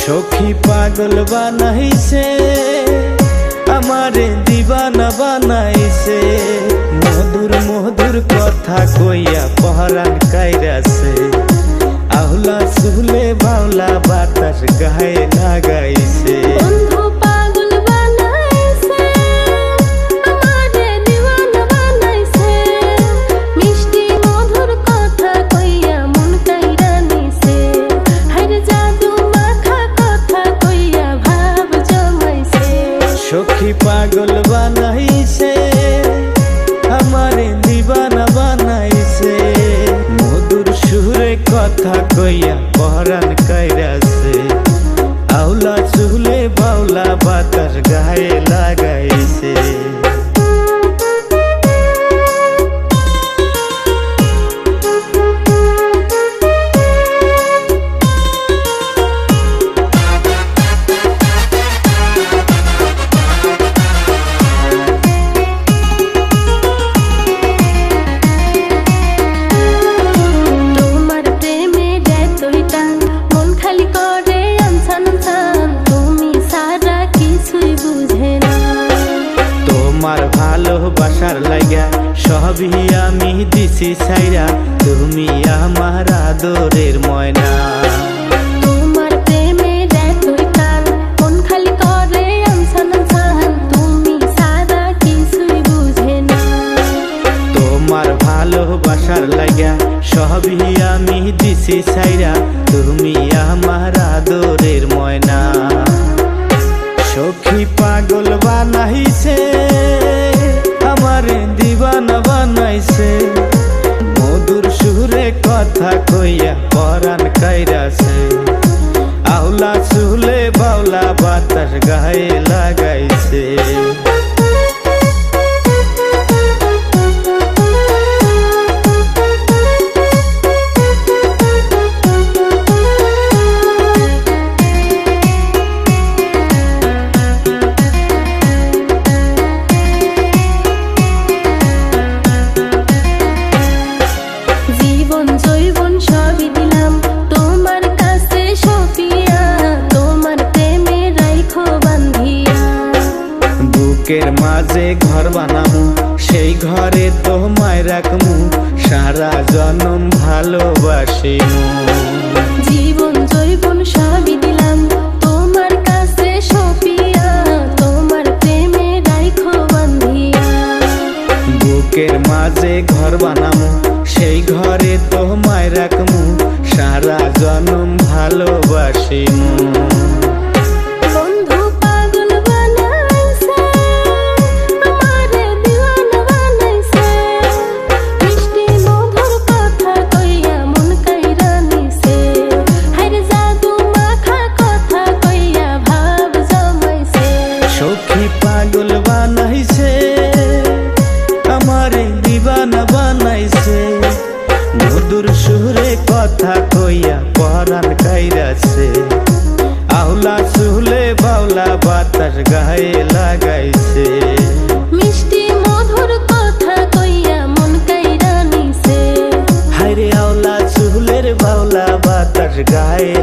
সখী পাগল বানাইছে আমারে দিবানা বানাইছে, মধুর মধুর কথা কইয়া পহরান কাইরাছে, আহলা সুহলে বাউলা বাতাস গায়ে লাগাইছে। সখী পাগল বানাইছে আমারে দিবানা বানাইছে, মধুর সুরে কথা কইয়া পহরান কাইরাছে, আউলা চুলে বাউলা বাতাস গায়ে লাগাইছে। তোমার ভালোবাসার লাগা সবই আমি দিছি ছাইরা, তুমি আমার আদরের ময়না। তোমার প্রেমের এতই টান মন খালি করে আনছান আনছান, তুমি সারা কিছুই বুঝে না। তোমার ভালোবাসার লাগা সবই আমি দিছি ছাইরা, তুমি আমার আদরের ময়না। সখী পাগল বানাইছে আমারে দিবানা বানাইছে, মধুর সুরে কথা কইয়া পরাণ কাইরাছে, আউলা চুলে বাউলা বাতাস গায়ে লাগাইছে। বুকের মাঝে ঘর বানামু সেই ঘরে তোমায় রাখমু, সারা জনম ভালোবাসিমু। জীবন জৈবন সবই দিলাম তোমার কাছে সপিয়া, তোমার প্রেমে রাইখো বান্ধিয়া। বুকের মাঝে ঘর বানামু সেই ঘরে তোমায় রাখমু, সারা জনম ভালোবাসিমু। সখী পাগল বানাইছে আমারে দিবানা বানাইছে, মধুর সুরে কথা কইয়া পরাণ কাইরাছে, আউলা চুলে বাউলা বাতাস গায়ে লাগাইছে। মিষ্টি মধুর কথা কইয়া মন কাইরা নিছে, হায়রে আউলা চুলের বাউলা বাতাস গায়ে